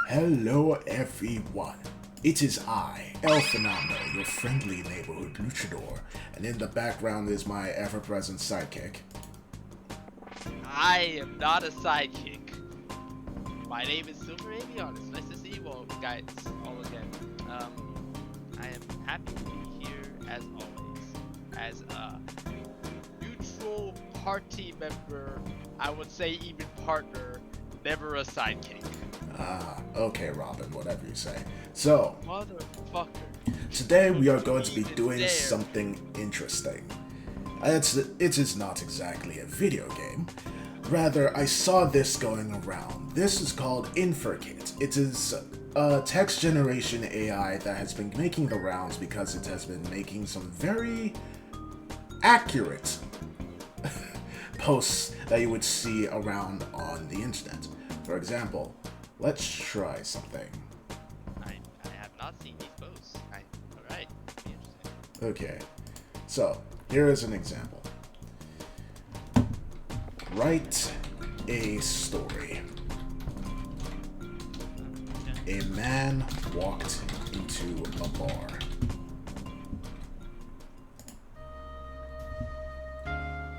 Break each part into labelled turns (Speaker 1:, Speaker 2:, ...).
Speaker 1: Hello everyone, it is I, Phenomeno, your friendly neighborhood luchador, and in the background is my ever-present sidekick.
Speaker 2: I am not a sidekick. My name is Silver Avion. It's nice to see you all guys all again. I am happy to be here as always. As a neutral party member, I would say even partner, never a sidekick.
Speaker 1: Okay Robin, whatever you say. So,
Speaker 2: Motherfucker.
Speaker 1: today we are going to be
Speaker 2: Even
Speaker 1: doing
Speaker 2: dare.
Speaker 1: something interesting. It is not exactly a video game. Rather, I saw this going around. This is called InferKit. It is a text generation AI that has been making the rounds because it has been making some very accurate posts that you would see around on the internet. For example, let's try something.
Speaker 2: I have not seen these posts. Alright, be interesting.
Speaker 1: Okay, so here is an example. Write a story. A man walked into a bar.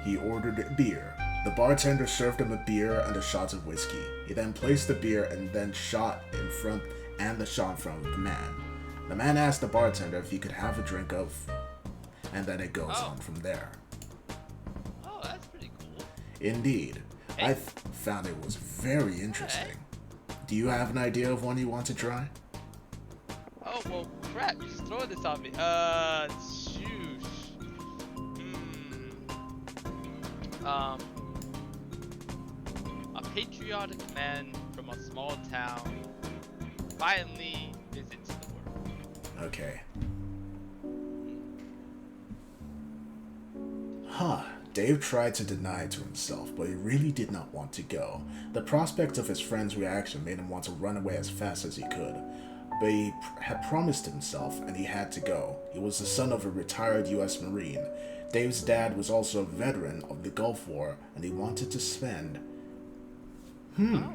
Speaker 1: He ordered beer. The bartender served him a beer and a shot of whiskey. He then placed the beer and then shot in front and the shot in front of the man. The man asked the bartender if he could have a drink of, and then it goes on from there.
Speaker 2: Oh, that's pretty cool.
Speaker 1: Indeed.
Speaker 2: Hey.
Speaker 1: I found it was very interesting. Do you have an idea of one you want to try?
Speaker 2: Oh, well, crap, you're just throwing this on me. Shoosh. A patriotic man from a small town finally visits the world.
Speaker 1: Okay. Dave tried to deny it to himself, but he really did not want to go. The prospect of his friend's reaction made him want to run away as fast as he could. But he had promised himself, and he had to go. He was the son of a retired U.S. Marine. Dave's dad was also a veteran of the Gulf War, and he wanted to spend...
Speaker 2: Oh.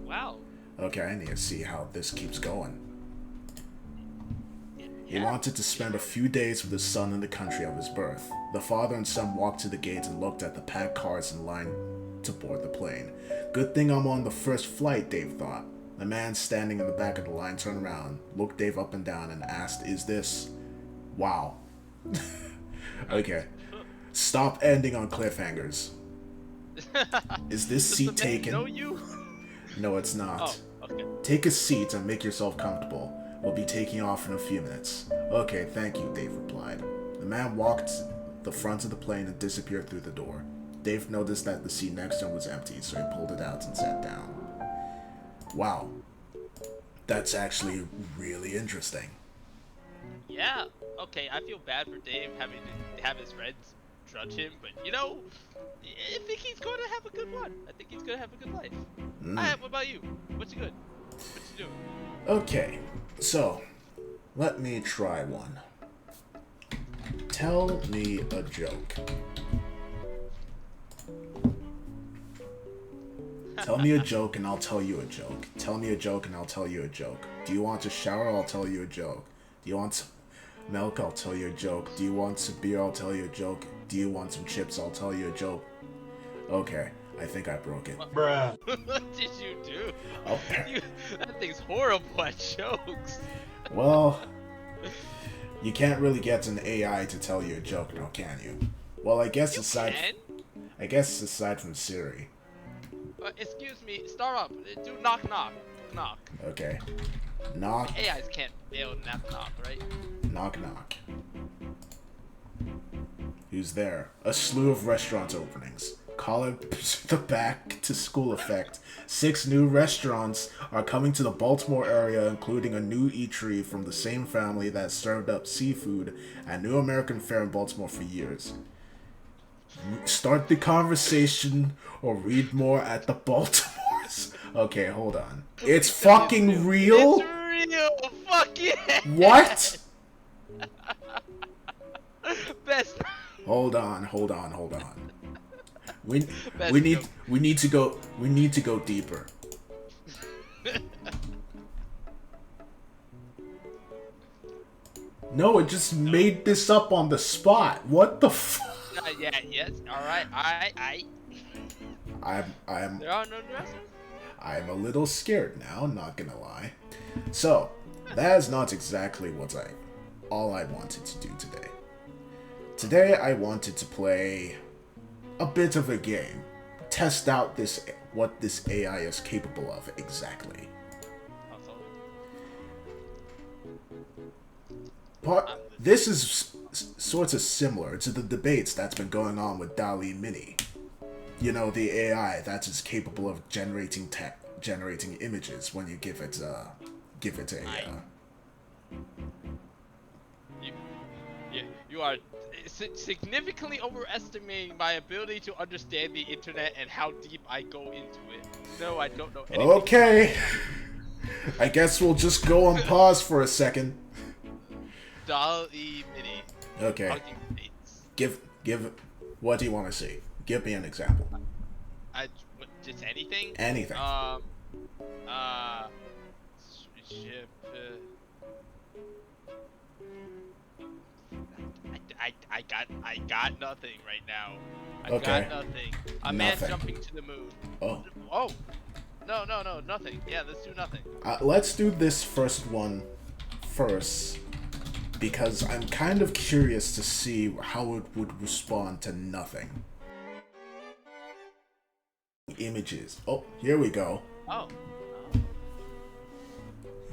Speaker 2: Wow.
Speaker 1: Okay, I need to see how this keeps going. He
Speaker 2: Yeah.
Speaker 1: wanted to spend a few days with his son in the country of his birth. The father and son walked to the gate and looked at the packed cars in line to board the plane. Good thing I'm on the first flight, Dave thought. The man standing in the back of the line turned around, looked Dave up and down, and asked, "Is this... Wow." Okay. Stop ending on cliffhangers. Is this
Speaker 2: Does
Speaker 1: seat
Speaker 2: the man
Speaker 1: taken?
Speaker 2: know you?
Speaker 1: No, it's not.
Speaker 2: Oh, okay.
Speaker 1: Take a seat and make yourself comfortable. We'll be taking off in a few minutes. Okay, thank you, Dave replied. The man walked the front of the plane and disappeared through the door. Dave noticed that the seat next to him was empty, so he pulled it out and sat down. Wow. That's actually really interesting.
Speaker 2: Yeah. Okay, I feel bad for Dave having to have his friends judge him, but you know, I think he's going to have a good one. I think he's going to have a good life. Alright, what about you? What's good? What you doing?
Speaker 1: Okay, so let me try one. Tell me a joke. Tell me a joke and I'll tell you a joke. Tell me a joke and I'll tell you a joke. Do you want a shower? I'll tell you a joke. Do you want some milk? I'll tell you a joke. Do you want some beer? I'll tell you a joke. Do you want some chips? I'll tell you a joke. Okay, I think I broke it.
Speaker 3: Bruh.
Speaker 2: What did you do?
Speaker 1: Oh.
Speaker 2: That thing's horrible at jokes.
Speaker 1: Well, you can't really get an AI to tell you a joke now, can you? Well, I guess
Speaker 2: You
Speaker 1: aside from Siri.
Speaker 2: Excuse me, start up. Do knock knock. Knock.
Speaker 1: Okay. Knock,
Speaker 2: AIs can't fail knock knock, right?
Speaker 1: knock, knock. Who's there? A slew of restaurant openings. Call it the back to school effect. 6 new restaurants are coming to the Baltimore area, including a new eatery from the same family that served up seafood at New American Fair in Baltimore for years. Start the conversation or read more at the Baltimore's. Okay, hold on. It's fucking real?
Speaker 2: It's real. Fuck yeah.
Speaker 1: What?
Speaker 2: Best.
Speaker 1: Hold on. We
Speaker 2: Best
Speaker 1: need
Speaker 2: joke.
Speaker 1: we need to go deeper. No, it just made this up on the spot. What the fuck?
Speaker 2: Yeah, yes, alright, I.
Speaker 1: I'm
Speaker 2: There are no dressers?
Speaker 1: I'm a little scared now, not gonna lie. So, that is not exactly all I wanted to do today. Today I wanted to play a bit of a game. Test out what this AI is capable of exactly. But this is sort of similar to the debates that's been going on with DALL-E Mini. You know, the AI that is capable of generating images when you give it a
Speaker 2: You are significantly overestimating my ability to understand the internet and how deep I go into it. No, I don't know anything.
Speaker 1: Okay. I guess we'll just go on pause for a second.
Speaker 2: DALL-E Mini.
Speaker 1: Okay. Give. What do you want to see? Give me an example.
Speaker 2: Just anything.
Speaker 1: Anything.
Speaker 2: Ship. I got nothing right now. I got nothing. A man jumping to the moon.
Speaker 1: Oh.
Speaker 2: Oh. No, nothing. Yeah, let's do nothing.
Speaker 1: Let's do this first one first, because I'm kind of curious to see how it would respond to nothing. Images. Oh, here we go.
Speaker 2: Oh.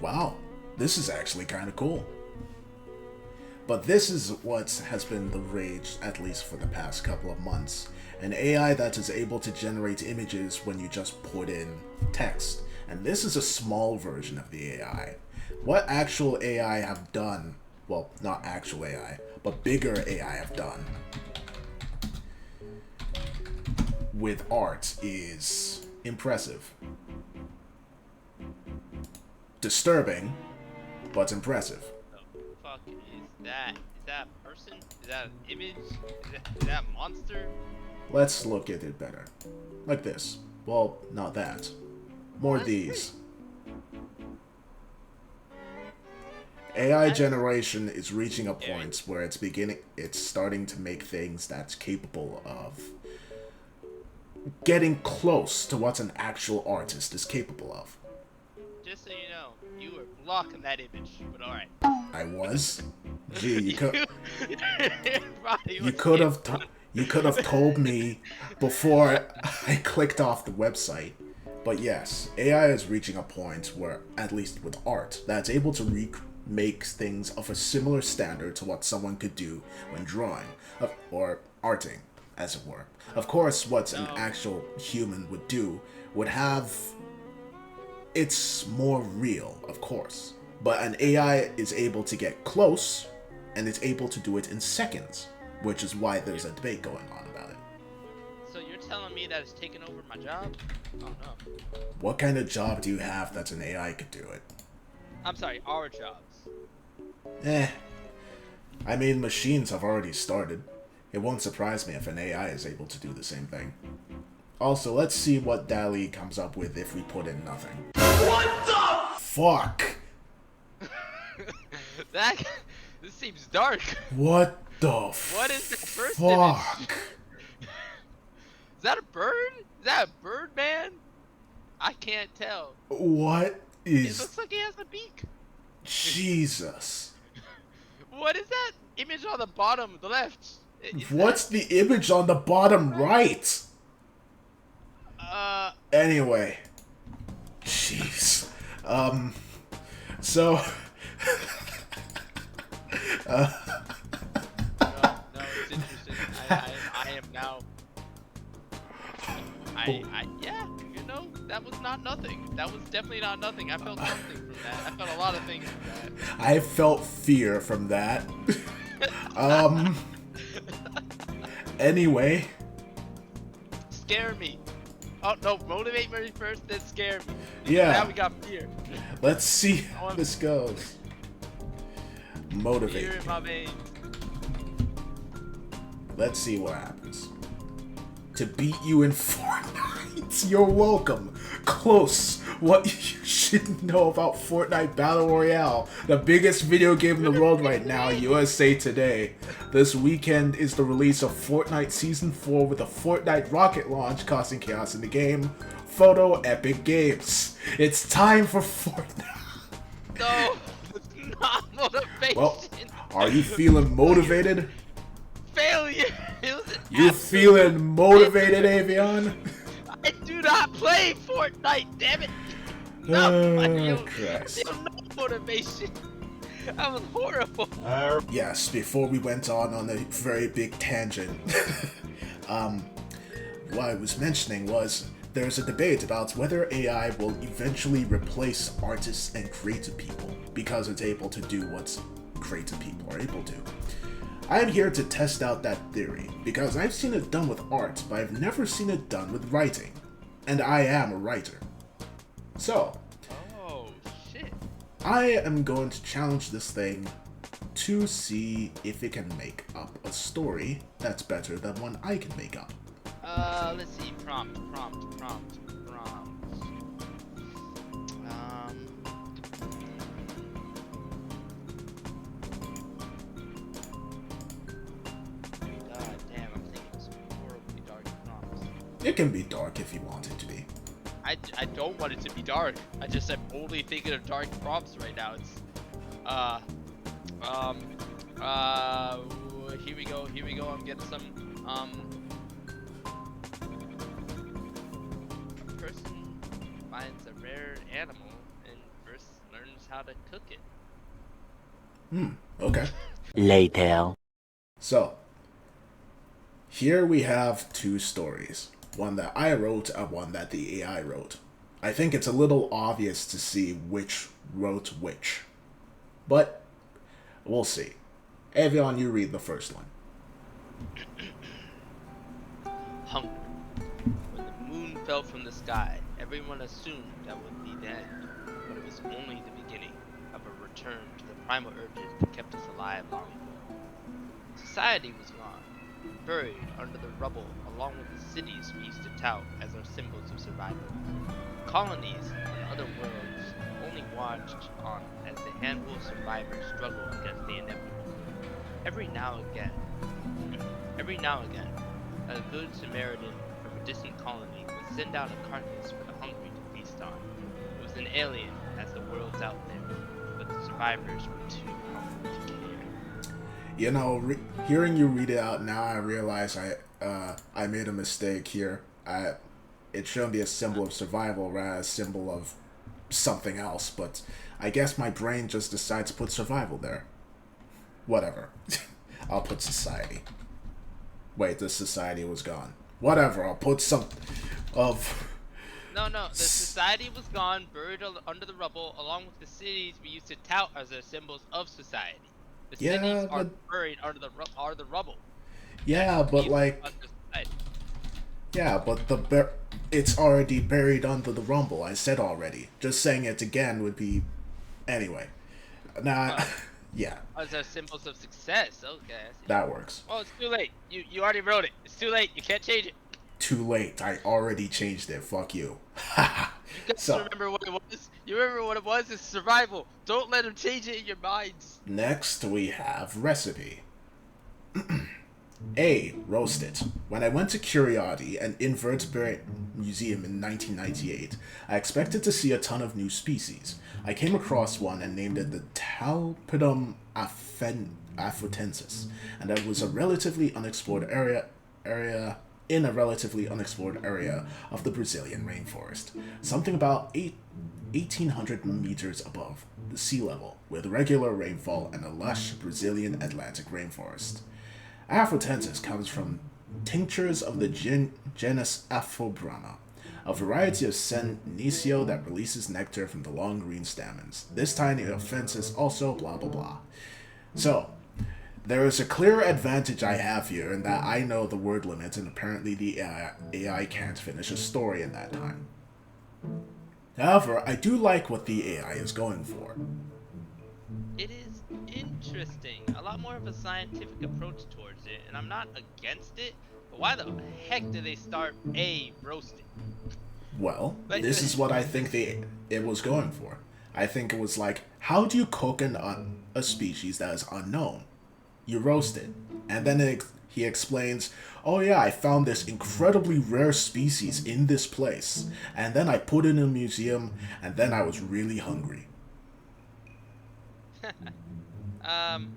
Speaker 1: Wow, this is actually kind of cool. But this is what has been the rage, at least for the past couple of months. An AI that is able to generate images when you just put in text. And this is a small version of the AI. What actual AI have done, well, not actual AI, but bigger AI have done with art is impressive. Disturbing, but impressive.
Speaker 2: The fuck is that? Is that a person? Is that an image? Is that a monster?
Speaker 1: Let's look at it better. Like this. Well, not that. More these. AI generation is reaching a point where it's starting to make things that's capable of getting close to what an actual artist is capable of.
Speaker 2: Just so you know, you were blocking that image, but alright.
Speaker 1: I was? Gee, you could you could have told me before I clicked off the website. But yes, AI is reaching a point where, at least with art, that's able to remake things of a similar standard to what someone could do when drawing, or arting, as it were. Of course, what an actual human would do would have... It's more real, of course. But an AI is able to get close, and it's able to do it in seconds, which is why there's a debate going on about it.
Speaker 2: So you're telling me that it's taken over my job? Oh no.
Speaker 1: What kind of job do you have that an AI could do it?
Speaker 2: I'm sorry, our jobs.
Speaker 1: I mean, machines have already started. It won't surprise me if an AI is able to do the same thing. Also, let's see what DALL-E comes up with if we put in nothing. What the fuck?
Speaker 2: This seems dark.
Speaker 1: What the
Speaker 2: What is the first
Speaker 1: fuck?
Speaker 2: image? Is that a bird? Is that a bird, man? I can't tell.
Speaker 1: What is...
Speaker 2: It looks like he has a beak.
Speaker 1: Jesus.
Speaker 2: What is that image on the bottom left?
Speaker 1: What's the image on the bottom right? Anyway. Jeez. So...
Speaker 2: No, it's interesting. I am now... yeah, you know, that was not nothing. That was definitely not nothing. I felt something from that. I felt a lot of things from that.
Speaker 1: I felt fear from that. Anyway.
Speaker 2: Scare me. Oh, no, motivate me first, then scare me.
Speaker 1: Yeah.
Speaker 2: Now we got fear.
Speaker 1: Let's see how this goes. Motivate.
Speaker 2: Fear in my veins.
Speaker 1: Let's see what happens. To beat you in Fortnite. You're welcome. Close, what you should know about Fortnite Battle Royale, the biggest video game in the world right now, USA Today. This weekend is the release of Fortnite Season 4 with a Fortnite rocket launch causing chaos in the game. Photo Epic Games. It's time for Fortnite.
Speaker 2: No, it's not motivation.
Speaker 1: Well, are you feeling motivated?
Speaker 2: Failure.
Speaker 1: You feeling motivated, Avion?
Speaker 2: I do not play Fortnite, damn it! No, I
Speaker 1: Christ.
Speaker 2: feel no motivation. That was horrible.
Speaker 1: Yes, before we went on a very big tangent, what I was mentioning was there's a debate about whether AI will eventually replace artists and creative people because it's able to do what creative people are able to. I am here to test out that theory, because I've seen it done with art, but I've never seen it done with writing. And I am a writer. So,
Speaker 2: Oh, shit.
Speaker 1: I am going to challenge this thing to see if it can make up a story that's better than one I can make up.
Speaker 2: Let's see, prompt. God damn, I'm thinking some horribly dark prompts.
Speaker 1: It can be dark if you want it to be.
Speaker 2: I don't want it to be dark. I just am only thinking of dark prompts right now. It's, here we go, I'm getting some, a person finds a rare animal and first learns how to cook it.
Speaker 1: Okay.
Speaker 3: Later.
Speaker 1: So, here we have two stories. One that I wrote and one that the AI wrote. I think it's a little obvious to see which wrote which. But, we'll see. Avion, you read the first one.
Speaker 2: Hunger. When the moon fell from the sky, everyone assumed that would be the end, but it was only the beginning of a return to the primal urges that kept us alive long ago. Society was gone, buried under the rubble along with the cities we used to tout as our symbols of survival. Colonies on other worlds only watched on as the handful of survivors struggled against the inevitable. Every now and again, a good Samaritan from a distant colony would send out a carcass for the hungry to feast on. It was an alien as the world's out there, but the survivors were too hungry to care.
Speaker 1: You know, hearing you read it out now, I realize I made a mistake here. It shouldn't be a symbol of survival, rather a symbol of something else, but I guess my brain just decided to put survival there. Whatever. I'll put society. Wait, the society was gone. Whatever, I'll put some of...
Speaker 2: No, the society was gone, buried under the rubble, along with the cities we used to tout as our symbols of society. The cities are buried under the rubble.
Speaker 1: Yeah, but like... Yeah, but it's already buried under the rumble, I said already. Just saying it again would be... Anyway. Nah, yeah.
Speaker 2: As our symbols of success, okay. I see.
Speaker 1: That works.
Speaker 2: Oh, it's too late. You already wrote it. It's too late. You can't change it.
Speaker 1: Too late. I already changed it. Fuck you.
Speaker 2: You guys remember what it was? You remember what it was? It's survival. Don't let them change it in your minds.
Speaker 1: Next, we have recipe. A. Roast it. When I went to Curiosity, an invertebrate museum in 1998, I expected to see a ton of new species. I came across one and named it the Talpidum afotensis, and it was a relatively unexplored area in a relatively unexplored area of the Brazilian rainforest, something about 1,800 meters above the sea level, with regular rainfall and a lush Brazilian Atlantic rainforest. Afotensis comes from tinctures of the genus Aphobrana, a variety of senecio that releases nectar from the long green stamens. This tiny offense is also blah blah blah. So, there is a clear advantage I have here in that I know the word limit and apparently the AI can't finish a story in that time. However, I do like what the AI is going for.
Speaker 2: It is interesting. A lot more of a scientific approach towards it, and I'm not against it, but why the heck do they start roasting?
Speaker 1: Well,
Speaker 2: But
Speaker 1: this is what I think it was going for. I think it was like, how do you cook a species that is unknown? You roast it, and then he explains, "Oh yeah, I found this incredibly rare species in this place, and then I put it in a museum, and then I was really hungry."
Speaker 2: um,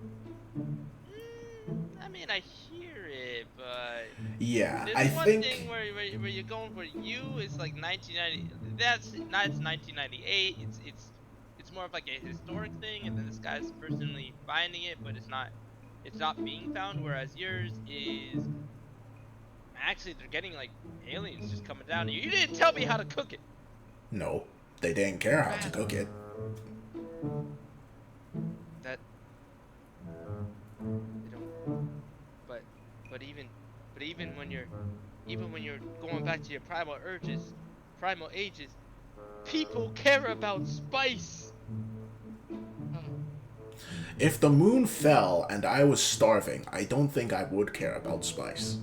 Speaker 2: I mean, I hear it, but
Speaker 1: Yeah,
Speaker 2: there's
Speaker 1: I
Speaker 2: one thing
Speaker 1: think
Speaker 2: where you're going for you is like 1990. That's 1998. It's more of like a historic thing, and then this guy's personally finding it, but it's not being found. Whereas yours is actually they're getting like aliens just coming down. You didn't tell me how to cook it.
Speaker 1: no, they didn't care how to
Speaker 2: Rather
Speaker 1: cook it.
Speaker 2: that they don't. But but even but even when you're going back to your primal ages, people care about spice.
Speaker 1: If the moon fell and I was starving, I don't think I would care about spice.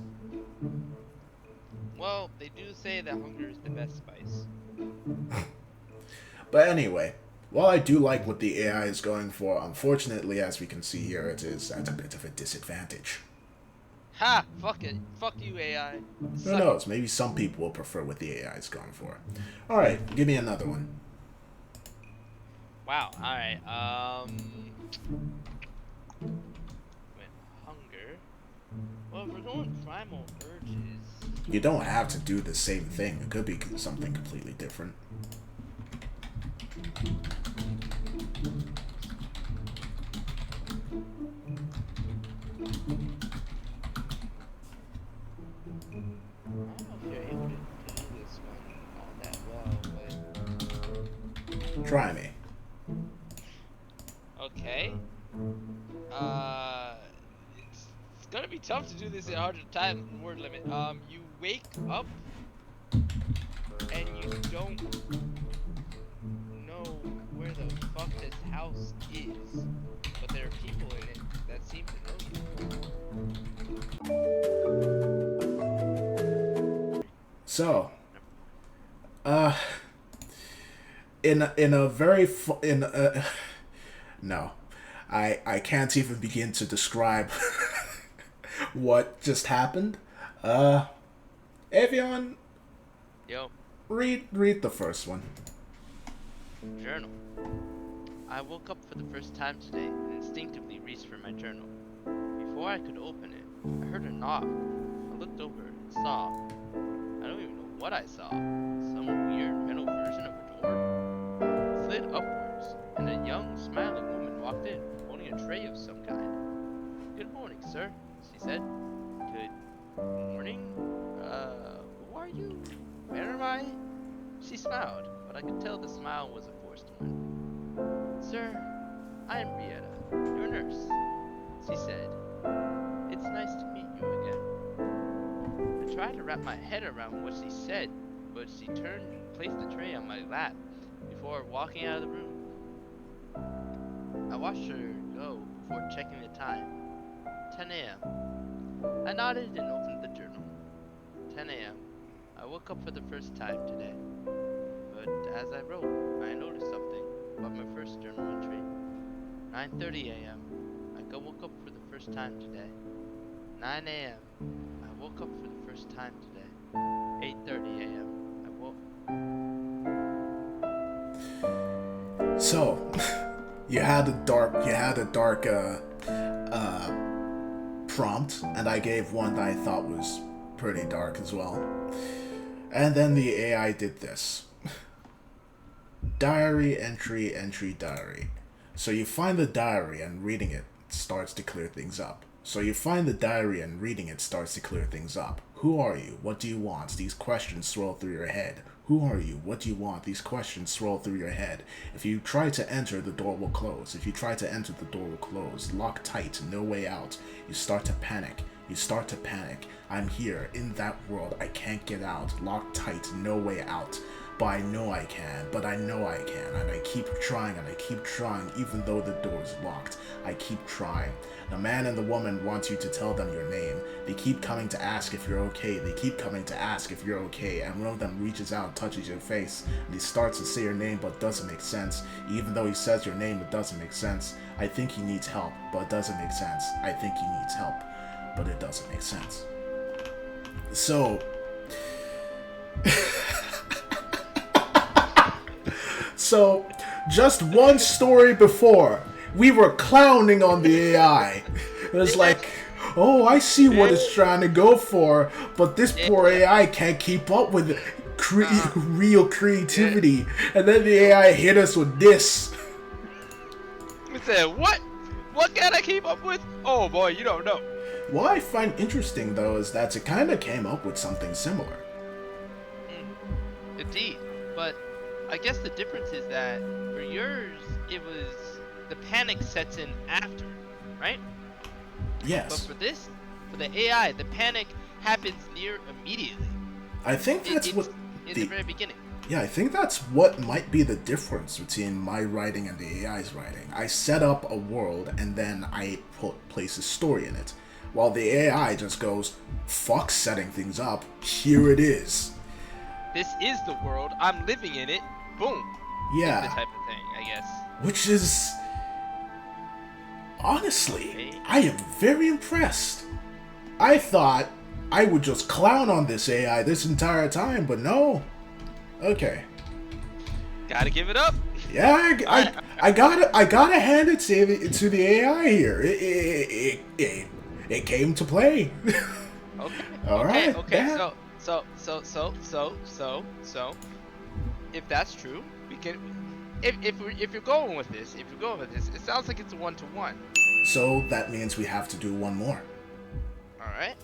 Speaker 2: Well, they do say that hunger is the best spice.
Speaker 1: But anyway, while I do like what the AI is going for, unfortunately, as we can see here, it is at a bit of a disadvantage.
Speaker 2: Ha! Fuck it. Fuck you, AI.
Speaker 1: Who
Speaker 2: Suck it.
Speaker 1: knows? Maybe some people will prefer what the AI is going for. Alright, give me another one.
Speaker 2: Wow. All right. Wait, hunger. Well, we're going primal urges.
Speaker 1: You don't have to do the same thing, it could be something completely different.
Speaker 2: I don't know if you're able to do this one all that well,
Speaker 1: Try me.
Speaker 2: but okay. It's gonna be tough to do this in 100 time word limit. You wake up and you don't know where the fuck this house is, but there are people in it that seem to know you.
Speaker 1: So, in a very no, I can't even begin to describe what just happened. Avion,
Speaker 2: Yo,
Speaker 1: read the first one.
Speaker 2: journal. I woke up for the first time today and instinctively reached for my journal. Before I could open it, I heard a knock. I looked over and saw. I don't even know what I saw. Some weird metal version of a door. It slid upwards, and a young, smiling woman walked in, holding a tray of some kind. "Good morning, sir," she said. "Good morning? Who are you? Where am I?" She smiled, but I could tell the smile was a forced one. "Sir, I am Rieta, your nurse," she said. "It's nice to meet you again." I tried to wrap my head around what she said, but she turned and placed the tray on my lap before walking out of the room. I watched her go before checking the time. 10 a.m. I nodded and opened the journal. 10 a.m. I woke up for the first time today. But as I wrote, I noticed something about my first journal entry. 9:30 a.m. I woke up for the first time today. 9 a.m. I woke up for the first time today. 8:30 a.m. I woke.
Speaker 1: So, you had a dark prompt, and I gave one that I thought was pretty dark as well. And then the AI did this. Diary entry diary. So you find the diary and reading it starts to clear things up. Who are you? What do you want? These questions swirl through your head. Who are you? What do you want? These questions swirl through your head. If you try to enter, the door will close. Lock tight, no way out. You start to panic. I'm here, in that world. I can't get out. Locked tight, no way out. but I know I can, but I know I can, and I keep trying and I keep trying, even though the door is locked. I keep trying. The man and the woman want you to tell them your name. They keep coming to ask if you're okay. They keep coming to ask if you're okay, and one of them reaches out and touches your face, and he starts to say your name, but it doesn't make sense. Even though he says your name, it doesn't make sense. I think he needs help, but it doesn't make sense. I think he needs help, but it doesn't make sense. So... So, just one story before, we were clowning on the AI. It was like, oh, I see what it's trying to go for, but this poor AI can't keep up with real creativity. And then the AI hit us with this.
Speaker 2: It said, what? What can I keep up with? Oh boy, you don't know.
Speaker 1: What I find interesting, though, is that it kind of came up with something similar.
Speaker 2: Indeed, but I guess the difference is that for yours, it was the panic sets in after, right?
Speaker 1: Yes.
Speaker 2: But for this, for the AI, the panic happens near immediately.
Speaker 1: I think that's what
Speaker 2: in the very beginning.
Speaker 1: Yeah, I think that's what might be the difference between my writing and the AI's writing. I set up a world and then I place a story in it, while the AI just goes, "Fuck setting things up. Here it is.
Speaker 2: This is the world. I'm living in it. Boom."
Speaker 1: Yeah.
Speaker 2: The type of thing, I guess.
Speaker 1: Which is... Honestly,
Speaker 2: Okay.
Speaker 1: I am very impressed. I thought I would just clown on this AI this entire time, but no. Okay.
Speaker 2: Gotta give it up.
Speaker 1: Yeah, I gotta hand it to the AI here. It came to play.
Speaker 2: Okay.
Speaker 1: All right.
Speaker 2: Okay.
Speaker 1: Yeah.
Speaker 2: So. If that's true, we can. If you're going with this, it sounds like it's a 1-to-1.
Speaker 1: So that means we have to do one more.
Speaker 2: All right.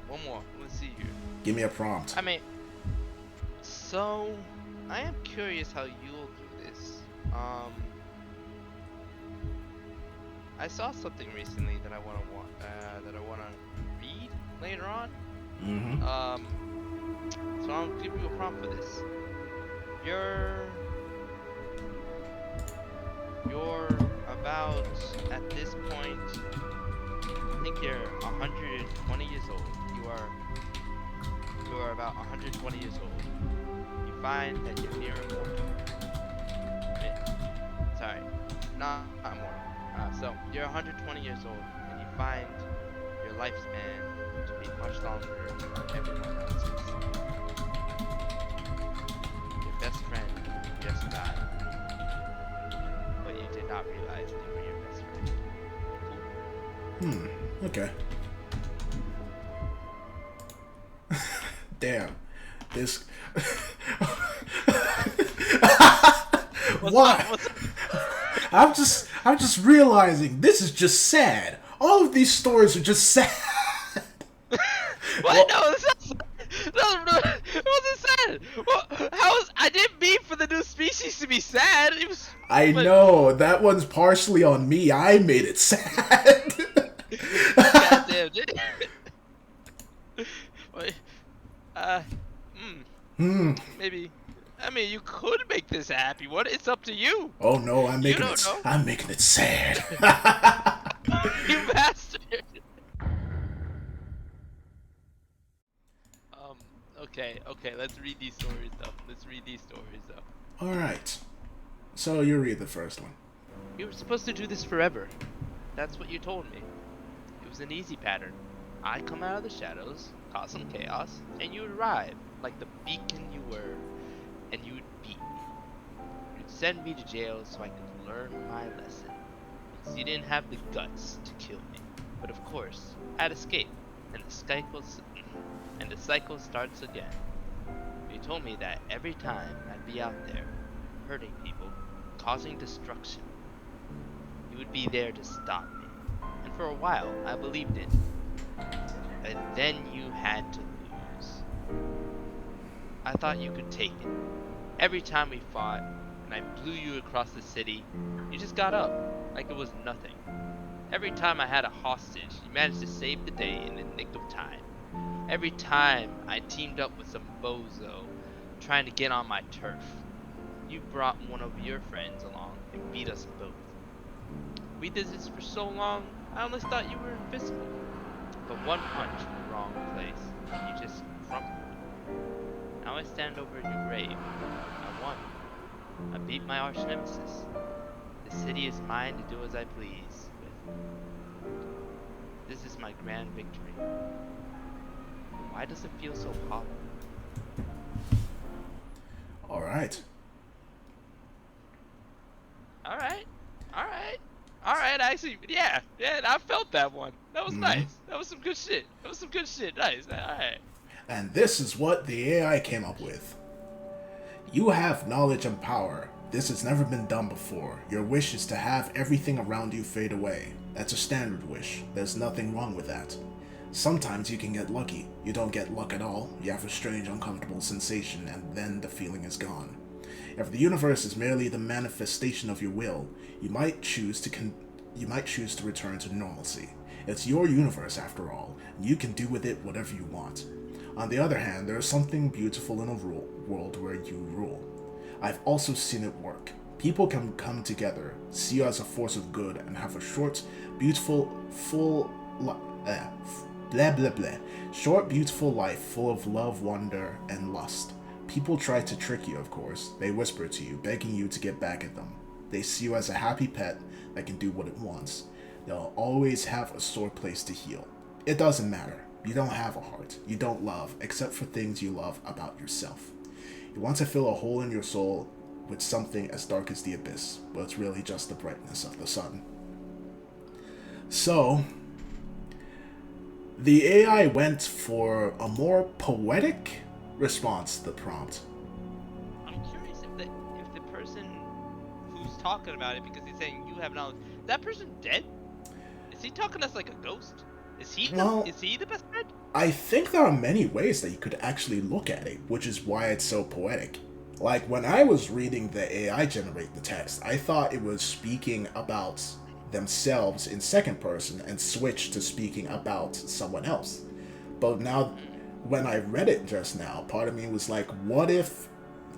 Speaker 2: One more. Let's see here.
Speaker 1: Give me a prompt.
Speaker 2: I mean, so I am curious how you'll do this. I saw something recently that I wanna read later on.
Speaker 1: Mm-hmm.
Speaker 2: So I'll give you a prompt for this. You're about, at this point, I think you're 120 years old. You are about 120 years old. You find that you're near immortal. Sorry, not immortal. So you're 120 years old, and you find your lifespan to be much longer than everyone else's. Your best friend just died, but you did not realize they were your best friend.
Speaker 1: Okay. Damn. This... What? I'm just realizing this is just sad. All of these stories are just sad.
Speaker 2: What? No, it's not sad. No, it wasn't sad. Well, I didn't mean for the new species to be sad. It was.
Speaker 1: I know, that one's partially on me. I made it sad.
Speaker 2: Goddamn, dude. Maybe. I mean, you could make this happy. What? It's up to you.
Speaker 1: Oh no, I'm making it sad.
Speaker 2: You bastard. Okay. Let's read these stories though.
Speaker 1: All right. So you read the first one.
Speaker 2: You were supposed to do this forever. That's what you told me. It was an easy pattern. I'd come out of the shadows, cause some chaos, and you would arrive like the beacon you were, and you would beat me. You'd send me to jail so I could learn my lesson. Because you didn't have the guts to kill me. But of course, I'd escape, and the cycle starts again. You told me that every time I'd be out there, hurting people, causing destruction, you would be there to stop me. And for a while, I believed it. But then you had to lose. I thought you could take it. Every time we fought, and I blew you across the city, you just got up, like it was nothing. Every time I had a hostage, you managed to save the day in the nick of time. Every time I teamed up with some bozo, trying to get on my turf. You brought one of your friends along and beat us both. We did this for so long, I almost thought you were invisible. But one punch in the wrong place, and you just crumpled. Now I stand over your grave. I won. I beat my arch nemesis. The city is mine to do as I please with. This is my grand victory. Why does it feel so hollow?
Speaker 1: All right.
Speaker 2: Alright, actually, yeah, I felt that one. That was nice. That was some good shit. Nice, alright.
Speaker 1: And this is what the AI came up with. You have knowledge and power. This has never been done before. Your wish is to have everything around you fade away. That's a standard wish. There's nothing wrong with that. Sometimes you can get lucky. You don't get luck at all. You have a strange, uncomfortable sensation, and then the feeling is gone. If the universe is merely the manifestation of your will, you might choose to return to normalcy. It's your universe after all, and you can do with it whatever you want. On the other hand, there is something beautiful in a world where you rule. I've also seen it work. People can come together, see you as a force of good, and have a short, beautiful, short, beautiful life full of love, wonder, and lust. People try to trick you, of course. They whisper to you, begging you to get back at them. They see you as a happy pet that can do what it wants. They'll always have a sore place to heal. It doesn't matter. You don't have a heart. You don't love, except for things you love about yourself. You want to fill a hole in your soul with something as dark as the abyss, but it's really just the brightness of the sun. So, the AI went for a more poetic response to the prompt.
Speaker 2: I'm curious if the person who's talking about it, because he's saying you have knowledge, is that person dead? Is he talking to us like a ghost? Is he the best friend?
Speaker 1: I think there are many ways that you could actually look at it, which is why it's so poetic. Like, when I was reading the AI generate the text, I thought it was speaking about themselves in second person and switched to speaking about someone else. But now, when I read it just now, part of me was like, what if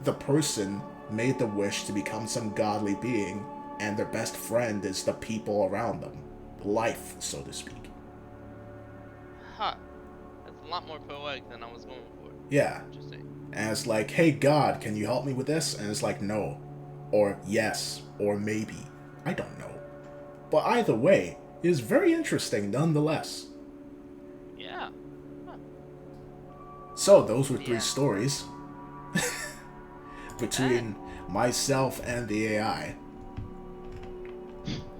Speaker 1: the person made the wish to become some godly being and their best friend is the people around them? Life, so to speak.
Speaker 2: Huh. That's a lot more poetic than I was going for.
Speaker 1: Yeah.
Speaker 2: Interesting.
Speaker 1: And it's like, hey God, can you help me with this? And it's like, no. Or yes. Or maybe. I don't know. But either way, it is very interesting nonetheless.
Speaker 2: Yeah. Huh.
Speaker 1: So, those were 3 stories. Between myself and the AI.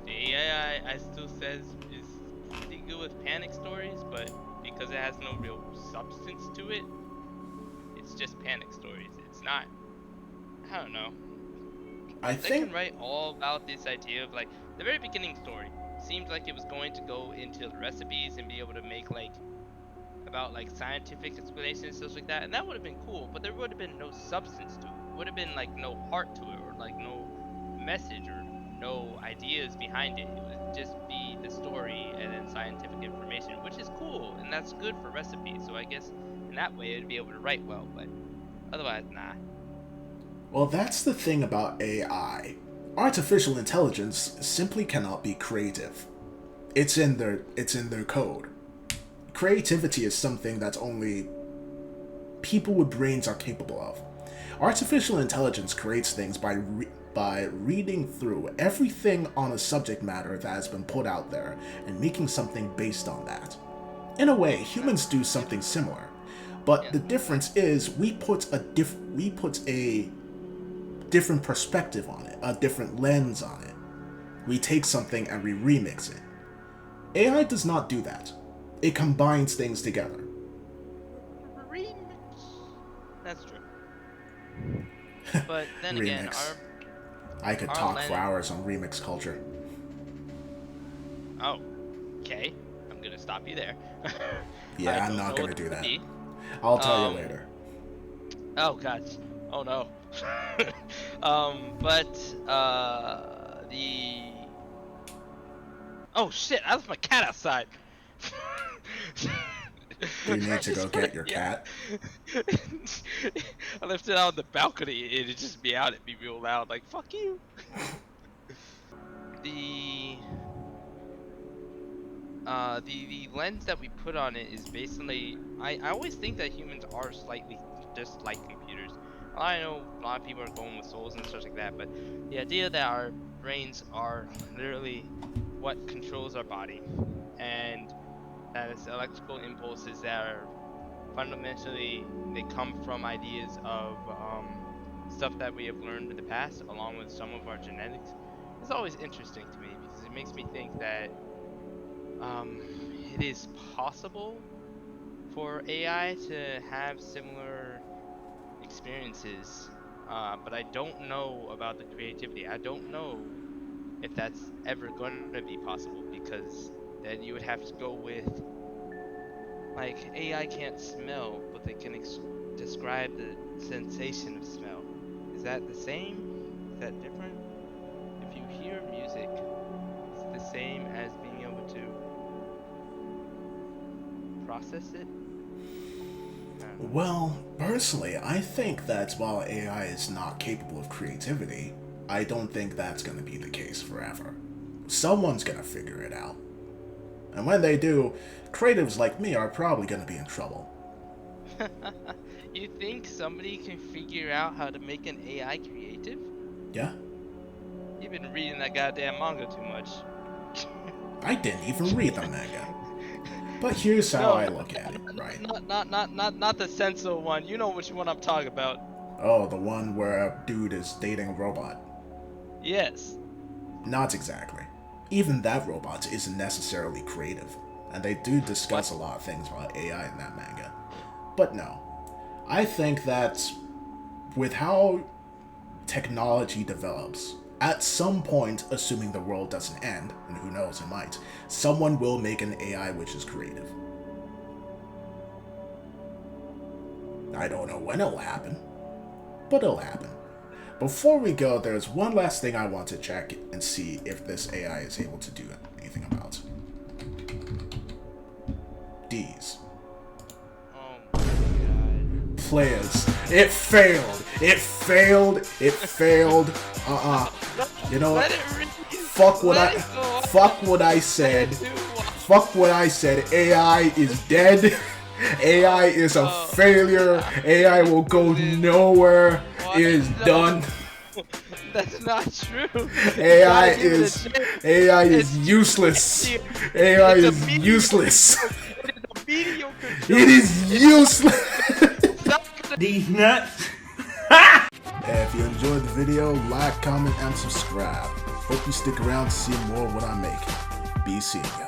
Speaker 2: The AI, I still says, is pretty good with panic stories, but because it has no real substance to it, it's just panic stories. It's not, I don't know. They can write all about this idea of, like, the very beginning story seemed like it was going to go into the recipes and be able to make, like, about, like, scientific explanations and stuff like that, and that would have been cool, but there would have been no substance to it. Would have been, like, no heart to it, or, like, no message, or no ideas behind it. It would just be the story and then scientific information, which is cool, and that's good for recipes, so I guess in that way it'd be able to write well, but otherwise, nah.
Speaker 1: Well, that's the thing about AI. Artificial intelligence simply cannot be creative. It's in their code. Creativity is something that only people with brains are capable of. Artificial intelligence creates things by reading through everything on a subject matter that has been put out there and making something based on that. In a way, humans do something similar, but the difference is we put a different perspective on it, a different lens on it. We take something and we remix it. AI does not do that. It combines things together.
Speaker 2: Remix. That's true. But then again,
Speaker 1: I could talk for hours on remix culture.
Speaker 2: Oh, okay. I'm gonna stop you there.
Speaker 1: Yeah, I'm not gonna do that. I'll tell you later.
Speaker 2: Oh gosh. Oh no. Oh shit! I left my cat outside.
Speaker 1: Do you need to go get your
Speaker 2: Yeah.
Speaker 1: cat?
Speaker 2: I left it out on the balcony. It'd just be out. It'd be real loud, like "fuck you." The the lens that we put on it is basically. I always think that humans are slightly just like computers. I know a lot of people are going with souls and stuff like that, but the idea that our brains are literally what controls our body, and that it's electrical impulses that are fundamentally they come from ideas of stuff that we have learned in the past, along with some of our genetics. It's always interesting to me because it makes me think that it is possible for AI to have similar experiences, but I don't know about the creativity. I don't know if that's ever going to be possible because then you would have to go with like AI can't smell, but they can describe the sensation of smell. Is that the same? Is that different? If you hear music, is it the same as being able to process it? I don't know.
Speaker 1: Well, personally, I think that while AI is not capable of creativity, I don't think that's going to be the case forever. Someone's going to figure it out. And when they do, creatives like me are probably going to be in trouble.
Speaker 2: You think somebody can figure out how to make an AI creative?
Speaker 1: Yeah?
Speaker 2: You've been reading that goddamn manga too much.
Speaker 1: I didn't even read the manga. But here's how
Speaker 2: No,
Speaker 1: I look at it, right?
Speaker 2: not the Senso one. You know which one I'm talking about.
Speaker 1: Oh, the one where a dude is dating a robot.
Speaker 2: Yes.
Speaker 1: Not exactly. Even that robot isn't necessarily creative, and they do discuss a lot of things about AI in that manga. But no. I think that with how technology develops, at some point, assuming the world doesn't end, and who knows, it might, someone will make an AI which is creative. I don't know when it'll happen, but it'll happen. Before we go, there's one last thing I want to check and see if this AI is able to do anything about. D's.
Speaker 2: Oh my god.
Speaker 1: Players. It failed. It failed. It failed. You know what? Fuck what I said. Fuck what I said. AI is dead. AI is a failure. AI will go nowhere. It is done.
Speaker 2: That's not true.
Speaker 1: AI is useless. AI is useless. It is useless.
Speaker 3: These nuts.
Speaker 1: If you enjoyed the video, like, comment, and subscribe. Hope you stick around to see more of what I make. Be seeing ya.